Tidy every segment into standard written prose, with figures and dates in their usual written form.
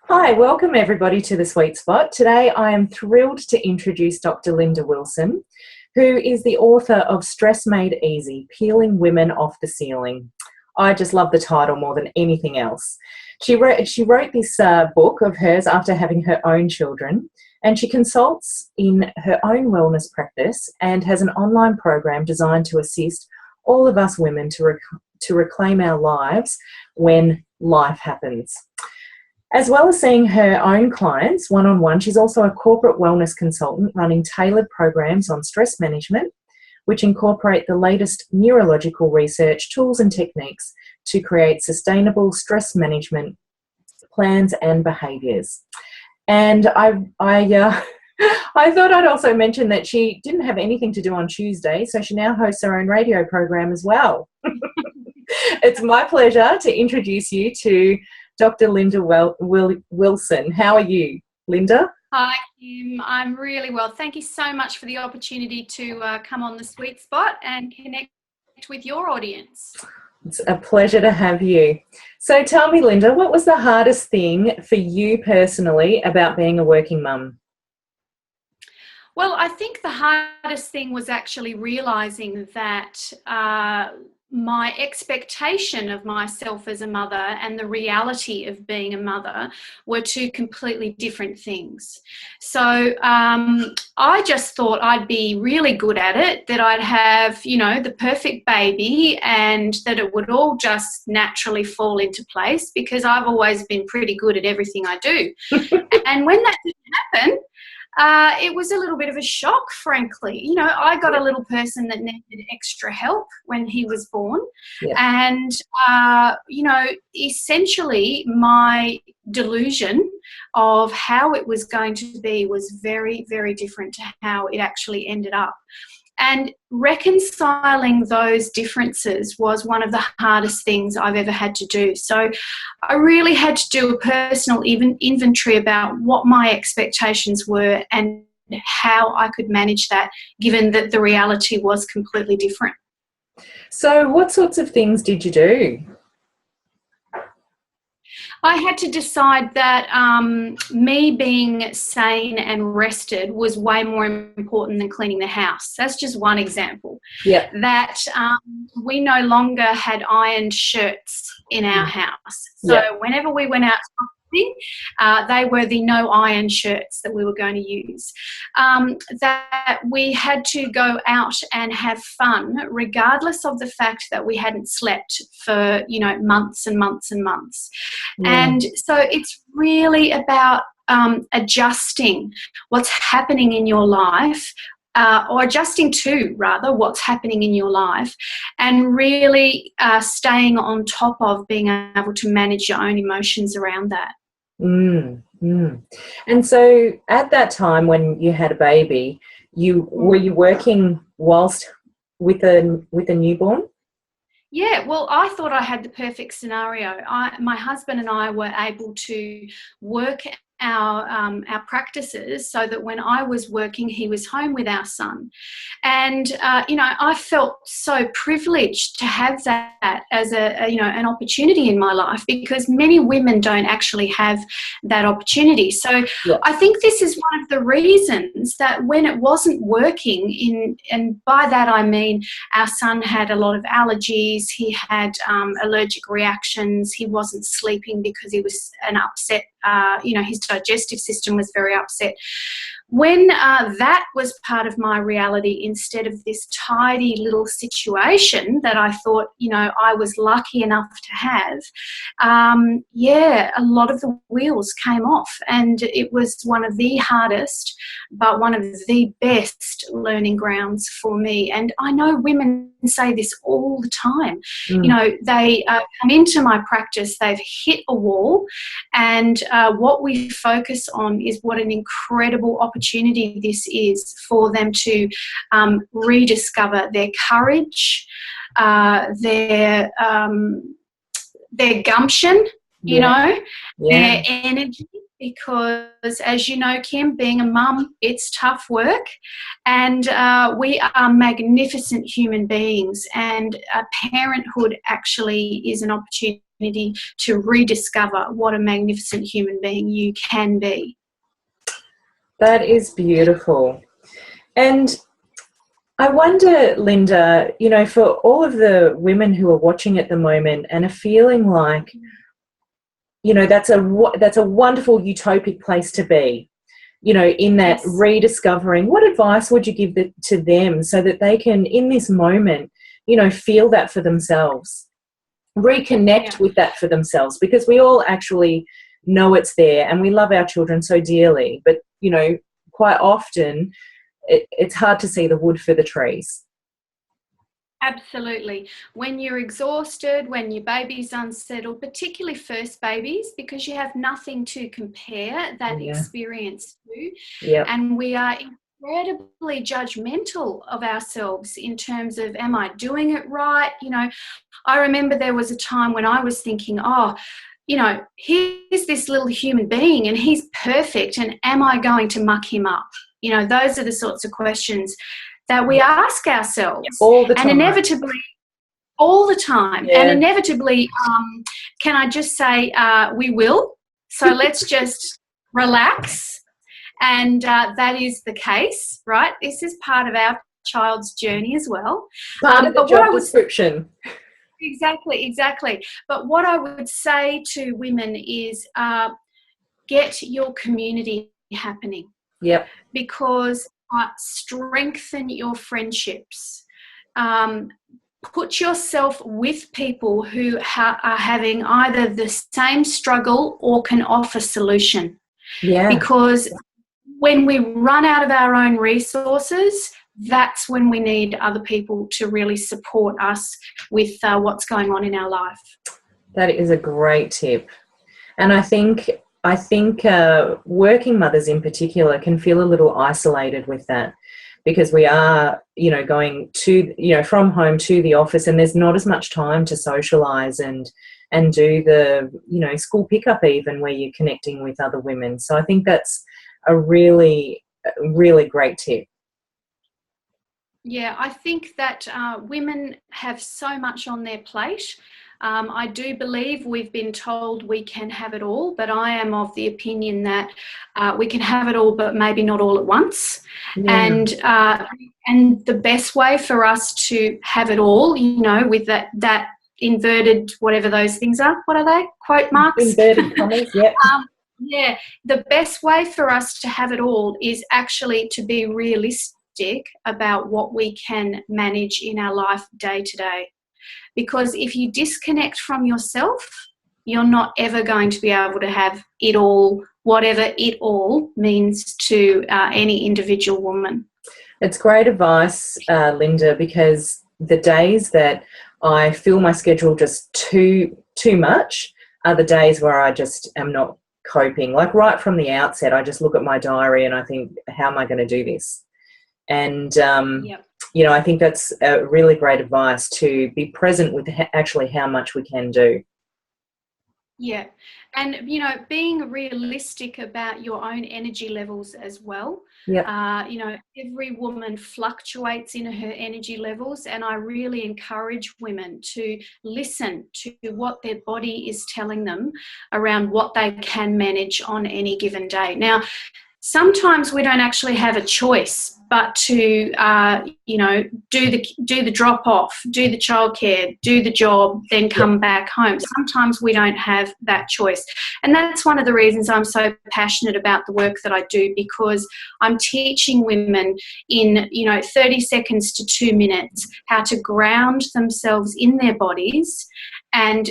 Hi, welcome everybody to The Sweet Spot. Today I am thrilled to introduce Dr. Linda Wilson, who is the author of Stress Made Easy, Peeling Women Off the Ceiling. I just love the title more than anything else. She wrote this book of hers after having her own children, and she consults in her own wellness practice and has an online program designed to assist all of us women to reclaim our lives when life happens. As well as seeing her own clients one-on-one, she's also a corporate wellness consultant running tailored programs on stress management, which incorporate the latest neurological research, tools and techniques to create sustainable stress management plans and behaviours. And I thought I'd also mention that she didn't have anything to do on Tuesday, so she now hosts her own radio program as well. It's my pleasure to introduce you to Dr. Linda Wilson. How are you, Linda? Hi, Kim. I'm really well. Thank you so much for the opportunity to come on The Sweet Spot and connect with your audience. It's a pleasure to have you. So tell me, Linda, what was the hardest thing for you personally about being a working mum? Well, I think the hardest thing was actually realizing that my expectation of myself as a mother and the reality of being a mother were two completely different things. So I just thought I'd be really good at it, that I'd have, the perfect baby and that it would all just naturally fall into place because I've always been pretty good at everything I do. And when that didn't happen, it was a little bit of a shock, frankly. I got a little person that needed extra help when he was born. Yeah. And, essentially my delusion of how it was going to be was very, very different to how it actually ended up. And reconciling those differences was one of the hardest things I've ever had to do. So I really had to do a personal inventory about what my expectations were and how I could manage that, given that the reality was completely different. So what sorts of things did you do? I had to decide that me being sane and rested was way more important than cleaning the house. That's just one example. Yeah. That we no longer had ironed shirts in our house. So whenever we went out shopping, they were the no iron shirts that we were going to use. That we had to go out and have fun regardless of the fact that we hadn't slept for months and months and months. And so it's really about adjusting what's happening in your life, or adjusting to, rather, what's happening in your life, and really staying on top of being able to manage your own emotions around that. And so at that time when you had a baby, were you working whilst with a newborn? Yeah, well, I thought I had the perfect scenario. My husband and I were able to work our practices so that when I was working, he was home with our son. And, I felt so privileged to have that as an opportunity in my life, because many women don't actually have that opportunity. So I think this is one of the reasons that when it wasn't working, and by that I mean our son had a lot of allergies, he had allergic reactions, he wasn't sleeping because he was an upset, his digestive system was very upset. When that was part of my reality instead of this tidy little situation that I thought, I was lucky enough to have, a lot of the wheels came off, and it was one of the hardest but one of the best learning grounds for me. And I know women say this all the time. They come into my practice, they've hit a wall, and what we focus on is what an incredible opportunity this is for them to rediscover their courage, their gumption, their energy, because, as you know, Kim, being a mum, it's tough work, and we are magnificent human beings, and parenthood actually is an opportunity to rediscover what a magnificent human being you can be. That is beautiful. And I wonder, Linda, you know, for all of the women who are watching at the moment and are feeling like, you know, that's a wonderful utopic place to be, you know, in that Yes. rediscovering, what advice would you give to them so that they can, in this moment, you know, feel that for themselves, reconnect with that for themselves? Because we all actually know it's there and we love our children so dearly, but, you know, quite often it's hard to see the wood for the trees. Absolutely. When you're exhausted, when your baby's unsettled, particularly first babies, because you have nothing to compare that experience to. Yeah. And we are incredibly judgmental of ourselves in terms of, am I doing it right? You know, I remember there was a time when I was thinking, oh, you know, here's this little human being and he's perfect, and am I going to muck him up? You know, those are the sorts of questions that we ask ourselves all the time. And inevitably, all the time. And inevitably, can I just say, we will. So let's just relax. And that is the case, right? This is part of our child's journey as well. Part of the job description. Exactly. But what I would say to women is get your community happening. Yep. Because strengthen your friendships. Put yourself with people who are having either the same struggle or can offer solution. Yeah. Because when we run out of our own resources, that's when we need other people to really support us with what's going on in our life. That is a great tip. And I think working mothers in particular can feel a little isolated with that, because we are, you know, going to, you know, from home to the office, and there's not as much time to socialise and do the, you know, school pickup even, where you're connecting with other women. So I think that's a really, really great tip. Yeah, I think that women have so much on their plate. I do believe we've been told we can have it all, but I am of the opinion that we can have it all, but maybe not all at once. Yeah. And the best way for us to have it all, you know, with that inverted, whatever those things are, what are they? Quote marks? Inverted commas, yeah. Yeah, the best way for us to have it all is actually to be realistic about what we can manage in our life day to day. Because if you disconnect from yourself, you're not ever going to be able to have it all, whatever it all means to any individual woman. It's great advice, Linda, because the days that I feel my schedule just too much are the days where I just am not coping. Like right from the outset, I just look at my diary and I think, how am I going to do this? And, you know, I think that's a really great advice, to be present with actually how much we can do. Yeah. And, you know, being realistic about your own energy levels as well. Yeah. You know, every woman fluctuates in her energy levels, and I really encourage women to listen to what their body is telling them around what they can manage on any given day. Now, sometimes we don't actually have a choice but to, you know, do the drop off, do the childcare, do the job, then come back home. Sometimes we don't have that choice. And that's one of the reasons I'm so passionate about the work that I do, because I'm teaching women in, you know, 30 seconds to 2 minutes how to ground themselves in their bodies and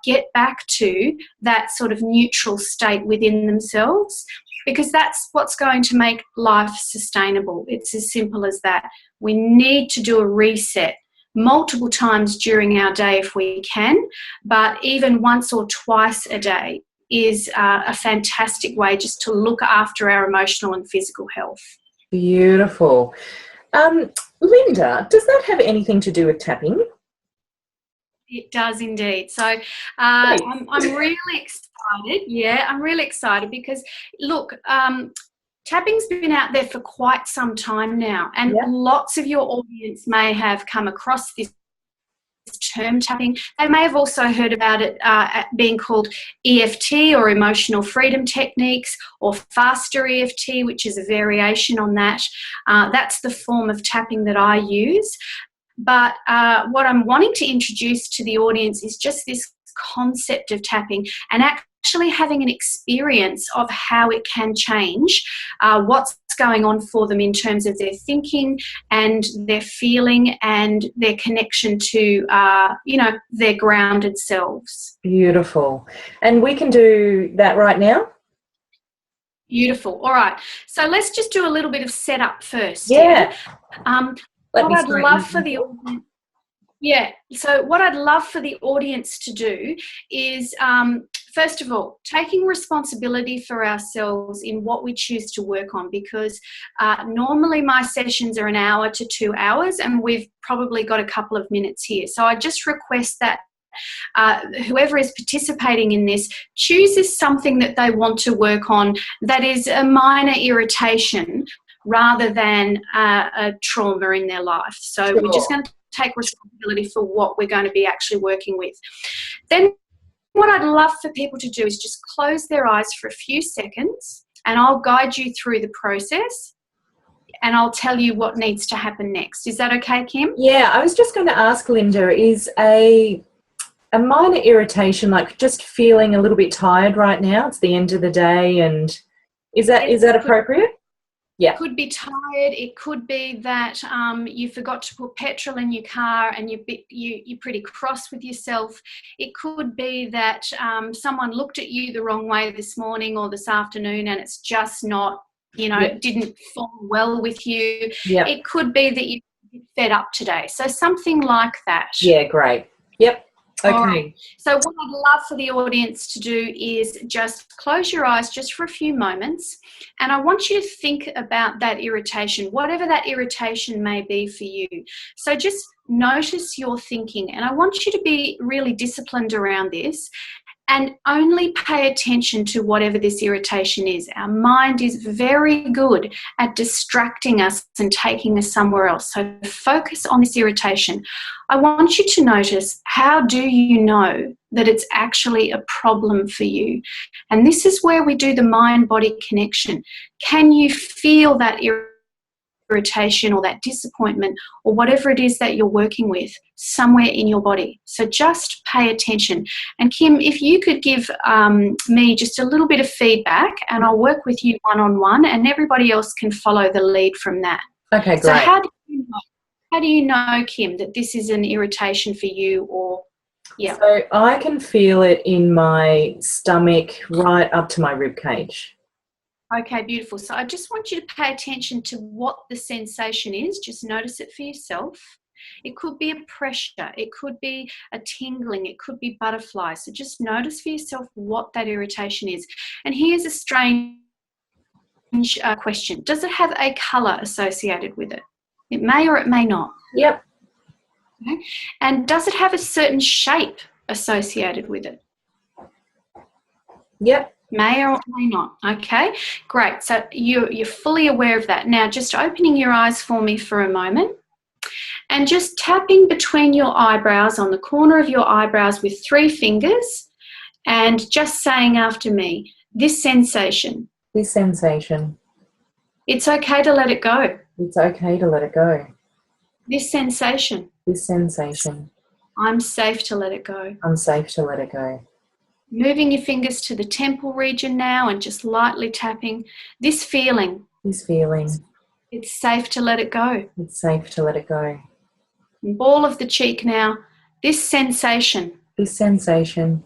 get back to that sort of neutral state within themselves. Because that's what's going to make life sustainable. It's as simple as that. We need to do a reset multiple times during our day if we can, but even once or twice a day is a fantastic way just to look after our emotional and physical health. Beautiful. Linda, does that have anything to do with tapping? It does indeed. So Nice. I'm really excited. Yeah, I'm really excited because, look, tapping's been out there for quite some time now, and Yep. lots of your audience may have come across this term tapping. They may have also heard about it being called EFT, or emotional freedom techniques, or faster EFT, which is a variation on that. That's the form of tapping that I use. But what I'm wanting to introduce to the audience is just this concept of tapping, and actually having an experience of how it can change what's going on for them in terms of their thinking and their feeling and their connection to, their grounded selves. Beautiful. And we can do that right now? Beautiful. All right. So let's just do a little bit of setup first. Yeah. What I'd love for the audience, so what I'd love for the audience to do is, first of all, taking responsibility for ourselves in what we choose to work on, because normally my sessions are 1 hour to 2 hours, and we've probably got a couple of minutes here. So I just request that whoever is participating in this chooses something that they want to work on that is a minor irritation rather than a trauma in their life. So Sure. We're just going to take responsibility for what we're going to be actually working with. Then what I'd love for people to do is just close their eyes for a few seconds, and I'll guide you through the process, and I'll tell you what needs to happen next. Is that okay, Kim? Yeah, I was just going to ask, Linda, is a minor irritation, like just feeling a little bit tired right now? It's the end of the day, and is that appropriate? Yeah. It could be tired. It could be that you forgot to put petrol in your car and you're pretty cross with yourself. It could be that someone looked at you the wrong way this morning or this afternoon, and it's just not, didn't fall well with you. Yeah. It could be that you're fed up today. So something like that. Yeah, great. Yep. Okay. Right. So what I'd love for the audience to do is just close your eyes just for a few moments, and I want you to think about that irritation, whatever that irritation may be for you. So just notice your thinking, and I want you to be really disciplined around this and only pay attention to whatever this irritation is. Our mind is very good at distracting us and taking us somewhere else. So focus on this irritation. I want you to notice, how do you know that it's actually a problem for you? And this is where we do the mind-body connection. Can you feel that irritation or that disappointment or whatever it is that you're working with somewhere in your body? So just pay attention. And Kim, if you could give me just a little bit of feedback, and I'll work with you one-on-one, and everybody else can follow the lead from that. Okay, great. So how do you know, Kim, that this is an irritation for you? Or So I can feel it in my stomach right up to my rib cage. Okay, beautiful. So I just want you to pay attention to what the sensation is. Just notice it for yourself. It could be a pressure. It could be a tingling. It could be butterflies. So just notice for yourself what that irritation is. And here's a strange question. Does it have a colour associated with it? It may or it may not. Yep. Okay. And does it have a certain shape associated with it? Yep. May or may not. Okay, great. So you're fully aware of that. Now just opening your eyes for me for a moment, and just tapping between your eyebrows, on the corner of your eyebrows with 3 fingers, and just saying after me, this sensation. This sensation. It's okay to let it go. It's okay to let it go. This sensation. This sensation. I'm safe to let it go. I'm safe to let it go. Moving your fingers to the temple region now and just lightly tapping. This feeling. This feeling. It's safe to let it go. It's safe to let it go. And ball of the cheek now. This sensation. This sensation.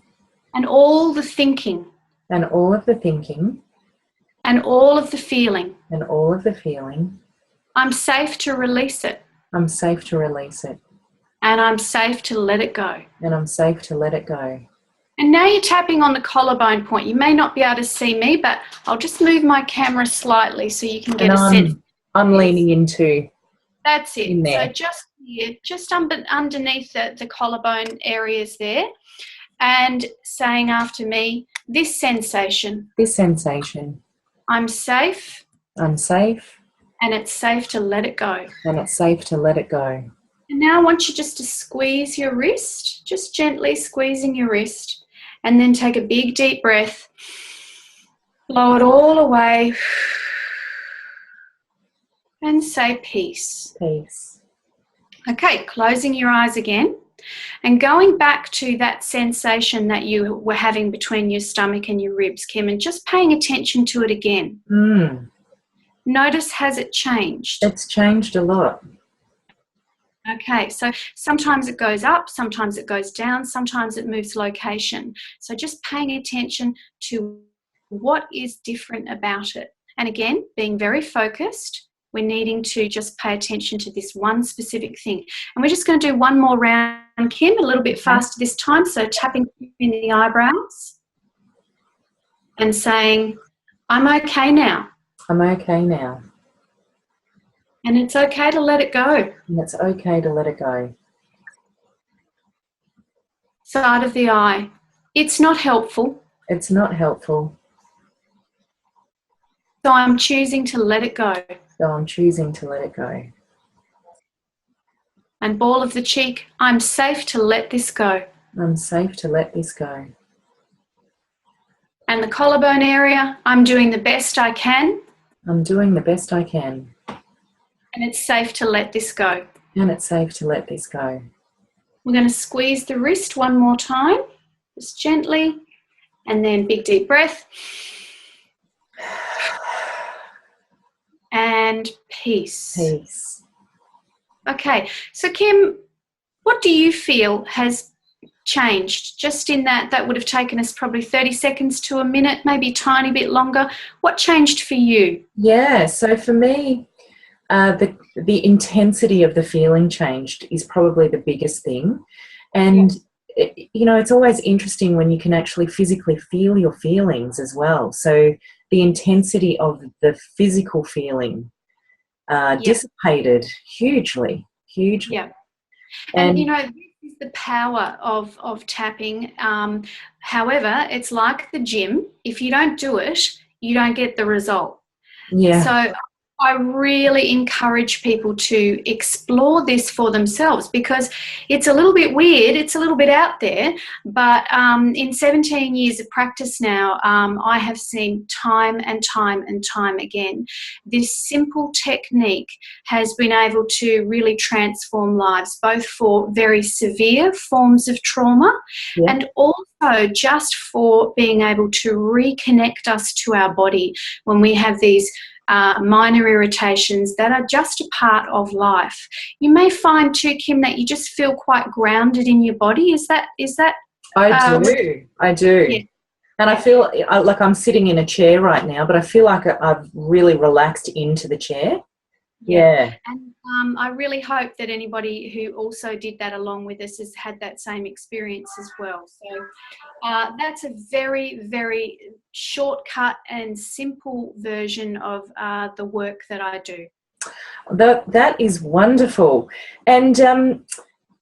And all the thinking. And all of the thinking. And all of the feeling. And all of the feeling. I'm safe to release it. I'm safe to release it. And I'm safe to let it go. And I'm safe to let it go. And now you're tapping on the collarbone point. You may not be able to see me, but I'll just move my camera slightly so you can get a sense. I'm leaning into That's it. in there. So just here, just underneath the collarbone areas there, and saying after me, this sensation. This sensation. I'm safe. I'm safe. And it's safe to let it go. And it's safe to let it go. And now I want you just to squeeze your wrist, just gently squeezing your wrist, and then take a big deep breath. Blow it all away. And say peace. Peace. Okay, closing your eyes again and going back to that sensation that you were having between your stomach and your ribs, Kim, and just paying attention to it again. Notice, has it changed? It's changed a lot. Okay, so sometimes it goes up, sometimes it goes down, sometimes it moves location. So just paying attention to what is different about it. And again, being very focused, we're needing to just pay attention to this one specific thing. And we're just going to do one more round, Kim, a little bit faster this time. So tapping in the eyebrows and saying, I'm okay now. I'm okay now. And it's okay to let it go. And it's okay to let it go. Side of the eye. It's not helpful. It's not helpful. So I'm choosing to let it go. So I'm choosing to let it go. And ball of the cheek. I'm safe to let this go. I'm safe to let this go. And the collarbone area. I'm doing the best I can. I'm doing the best I can. And it's safe to let this go. And it's safe to let this go. We're going to squeeze the wrist one more time, just gently, and then big deep breath. And peace. Peace. Okay, so Kim, what do you feel has changed just in that would have taken us probably 30 seconds to a minute, maybe a tiny bit longer? What changed for you? Yeah, so for me, the intensity of the feeling changed is probably the biggest thing. And, it's always interesting when you can actually physically feel your feelings as well. So the intensity of the physical feeling dissipated hugely. Yeah. And this is the power of tapping. However, it's like the gym. If you don't do it, you don't get the result. Yeah. So I really encourage people to explore this for themselves because it's a little bit weird, it's a little bit out there, but in 17 years of practice now, I have seen time and time and time again, this simple technique has been able to really transform lives, both for very severe forms of trauma and also just for being able to reconnect us to our body when we have these minor irritations that are just a part of life. You may find too, Kim, that you just feel quite grounded in your body. Is that? I do. Yeah. And I feel like I'm sitting in a chair right now, but I feel like I've really relaxed into the chair. Yeah. And I really hope that anybody who also did that along with us has had that same experience as well. So that's a very, very shortcut and simple version of the work that I do. That is wonderful. And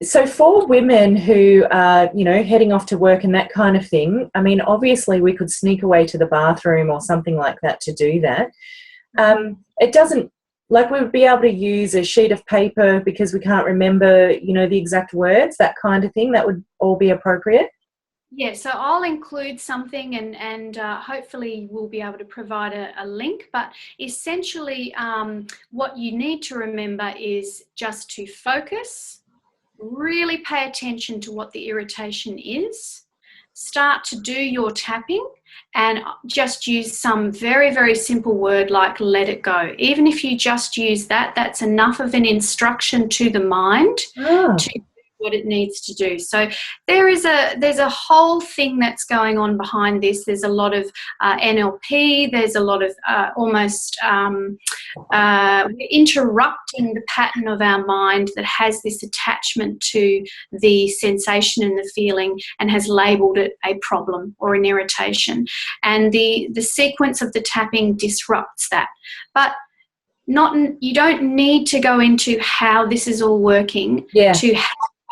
so for women who are, heading off to work and that kind of thing, I mean, obviously we could sneak away to the bathroom or something like that to do that. It doesn't, like we would be able to use a sheet of paper because we can't remember, the exact words, that kind of thing. That would all be appropriate. Yeah, so I'll include something and hopefully we'll be able to provide a link. But essentially what you need to remember is just to focus, really pay attention to what the irritation is, start to do your tapping and just use some very, very simple word like let it go. Even if you just use that, that's enough of an instruction to the mind to do what it needs to do. So there's a whole thing that's going on behind this. There's a lot of NLP. There's a lot of almost interrupting the pattern of our mind that has this attachment to the sensation and the feeling and has labelled it a problem or an irritation. And the sequence of the tapping disrupts that. But you don't need to go into how this is all working Yeah. to have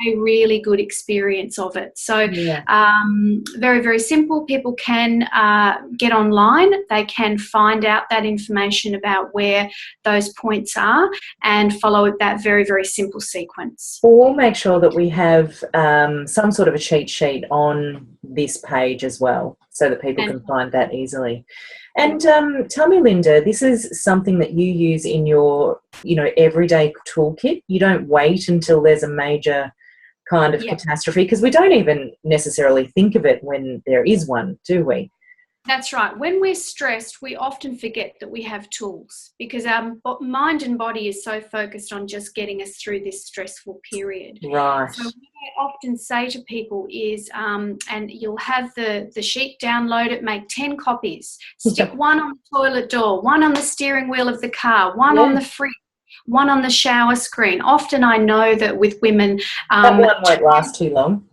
a really good experience of it. So Yeah. very, very simple. People can get online. They can find out that information about where those points are and follow that very, very simple sequence. We'll make sure that we have some sort of a cheat sheet on this page as well, so that people can find that easily. And tell me, Linda, this is something that you use in your, everyday toolkit. You don't wait until there's a major kind of catastrophe, because we don't even necessarily think of it when there is one, do we? That's right. When we're stressed, we often forget that we have tools, because our mind and body is so focused on just getting us through this stressful period. Right. So what I often say to people is, and you'll have the sheet, download it, make 10 copies, stick one on the toilet door, one on the steering wheel of the car, one on the fridge, one on the shower screen. Often I know that with women... that one won't last too long.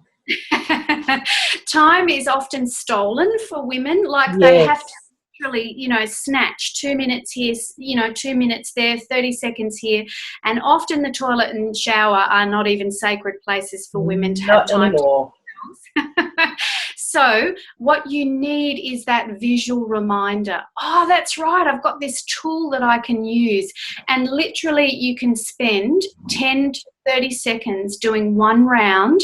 Time is often stolen for women. Like they have to literally, snatch 2 minutes here, 2 minutes there, 30 seconds here. And often the toilet and shower are not even sacred places for women to have time anymore. So what you need is that visual reminder. Oh, that's right, I've got this tool that I can use. And literally you can spend 10 to 30 seconds doing one round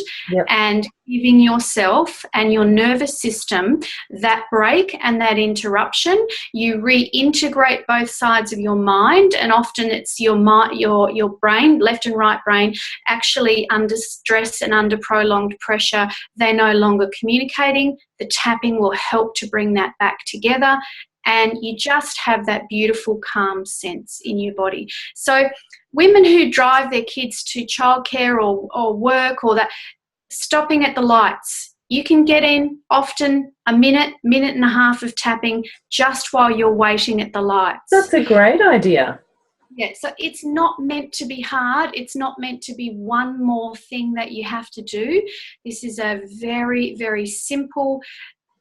and giving yourself and your nervous system that break and that interruption. You reintegrate both sides of your mind, and often it's your brain, left and right brain, actually under stress and under prolonged pressure. They're no longer communicating. The tapping will help to bring that back together, and you just have that beautiful calm sense in your body. So women who drive their kids to childcare or work or that, stopping at the lights, you can get in often a minute and a half of tapping just while you're waiting at the lights. That's a great idea. Yeah, so it's not meant to be hard. It's not meant to be one more thing that you have to do. This is a very, very simple,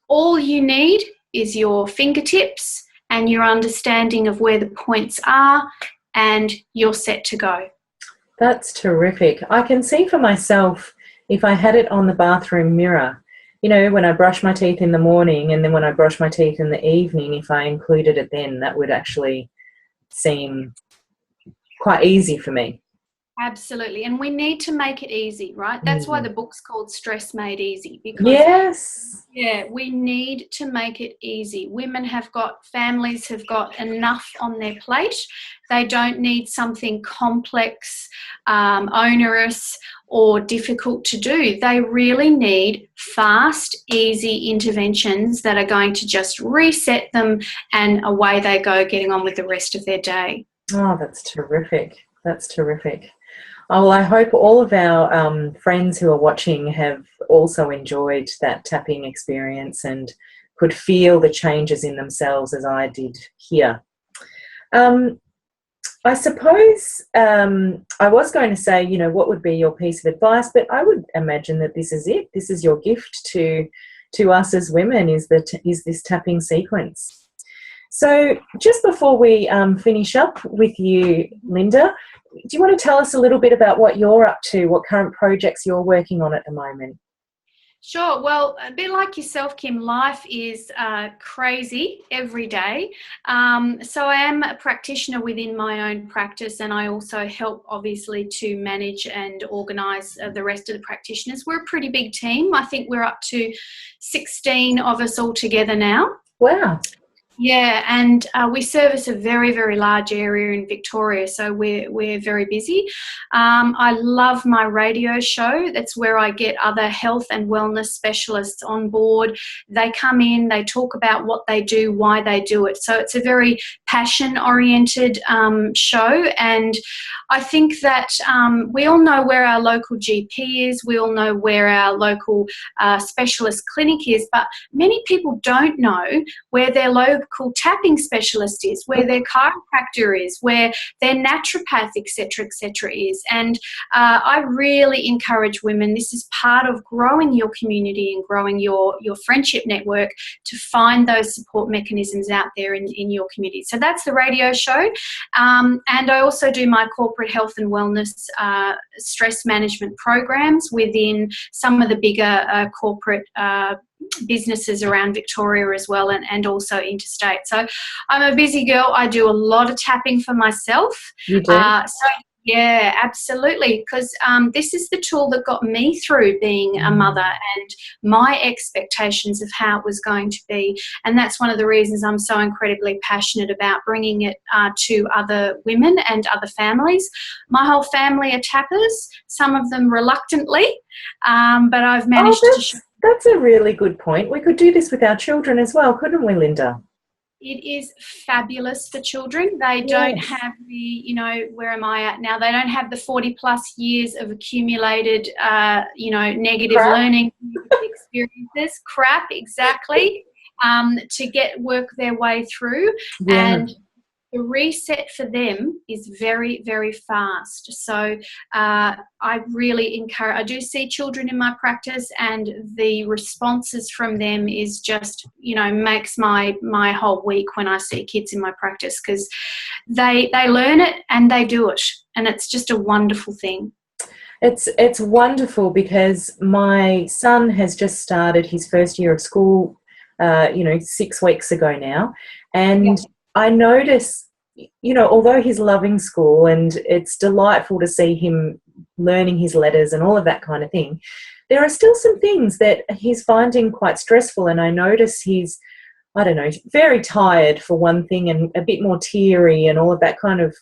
all you need is your fingertips and your understanding of where the points are, and you're set to go. That's terrific. I can see for myself, if I had it on the bathroom mirror, when I brush my teeth in the morning and then when I brush my teeth in the evening, if I included it then, that would actually seem quite easy for me. Absolutely. And we need to make it easy, right? That's why the book's called Stress Made Easy. Because we need to make it easy. Women families have got enough on their plate. They don't need something complex, onerous, or difficult to do. They really need fast, easy interventions that are going to just reset them, and away they go, getting on with the rest of their day. Oh, that's terrific. That's terrific. Oh, well, I hope all of our friends who are watching have also enjoyed that tapping experience and could feel the changes in themselves as I did here. I suppose I was going to say, what would be your piece of advice, but I would imagine that this is it. This is your gift to us as women, is this tapping sequence. So just before we finish up with you, Linda, do you want to tell us a little bit about what you're up to, what current projects you're working on at the moment? Sure. Well, a bit like yourself, Kim, life is crazy every day. So I am a practitioner within my own practice, and I also help, obviously, to manage and organise the rest of the practitioners. We're a pretty big team. I think we're up to 16 of us all together now. Wow. Yeah, and we service a very, very large area in Victoria, so we're very busy. I love my radio show. That's where I get other health and wellness specialists on board. They come in, they talk about what they do, why they do it. So it's a very passion-oriented show, and I think that we all know where our local GP is, we all know where our local specialist clinic is, but many people don't know where their local cool tapping specialist is, where their chiropractor is, where their naturopath, etc., is. And I really encourage women, this is part of growing your community and growing your friendship network, to find those support mechanisms out there in your community. So that's the radio show. And I also do my corporate health and wellness stress management programs within some of the bigger corporate businesses around Victoria as well, and also interstate. So I'm a busy girl. I do a lot of tapping for myself. You do? Yeah, absolutely, because this is the tool that got me through being a mother and my expectations of how it was going to be. And that's one of the reasons I'm so incredibly passionate about bringing it to other women and other families. My whole family are tappers, some of them reluctantly, but I've managed to... That's a really good point. We could do this with our children as well, couldn't we, Linda? It is fabulous for children. They don't have the, where am I at now? They don't have the 40 plus years of accumulated, negative learning experiences. Crap, exactly. To work their way through. Yeah. And the reset for them is very, very fast. So I really encourage, I do see children in my practice, and the responses from them is just, makes my whole week when I see kids in my practice, because they learn it and they do it. And it's just a wonderful thing. It's wonderful, because my son has just started his first year of school, 6 weeks ago now. And I notice, although he's loving school and it's delightful to see him learning his letters and all of that kind of thing, there are still some things that he's finding quite stressful. And I notice he's, very tired for one thing, and a bit more teary, and all of that kind of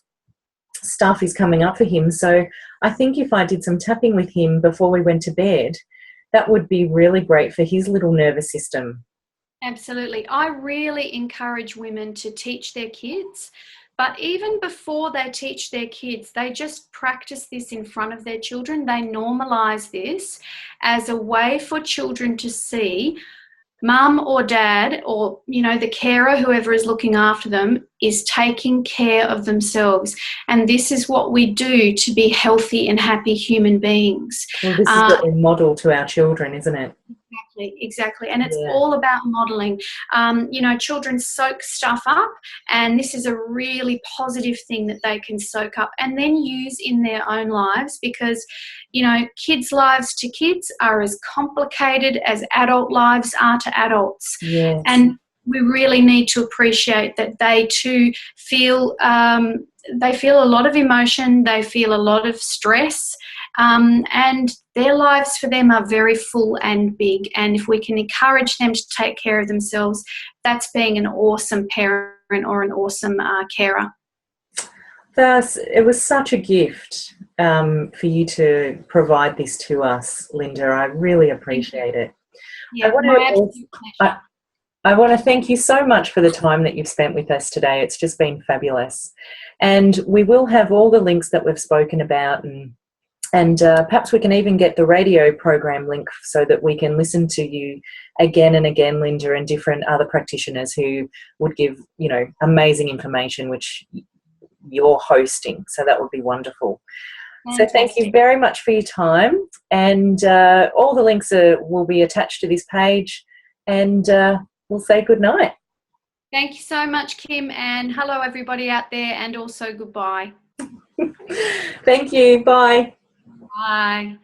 stuff is coming up for him. So I think if I did some tapping with him before we went to bed, that would be really great for his little nervous system. Absolutely. I really encourage women to teach their kids, but even before they teach their kids, they just practice this in front of their children. They normalise this as a way for children to see mum or dad, or, the carer, whoever is looking after them, is taking care of themselves. And this is what we do to be healthy and happy human beings. Well, this is what we model to our children, isn't it? Exactly. And it's all about modelling. Children soak stuff up, and this is a really positive thing that they can soak up and then use in their own lives, because, kids' lives to kids are as complicated as adult lives are to adults. Yes. And we really need to appreciate that they too feel a lot of emotion, they feel a lot of stress, and their lives for them are very full and big. And if we can encourage them to take care of themselves, that's being an awesome parent or an awesome carer. It was such a gift for you to provide this to us, Linda. I really appreciate it. Yeah, I want to thank you so much for the time that you've spent with us today. It's just been fabulous. And we will have all the links that we've spoken about, and perhaps we can even get the radio program link so that we can listen to you again and again, Linda, and different other practitioners who would give, amazing information which you're hosting. So that would be wonderful. Fantastic. So thank you very much for your time. And all the links will be attached to this page. And we'll say good night. Thank you so much, Kim, and hello everybody out there, and also goodbye. Thank you. Bye. Bye.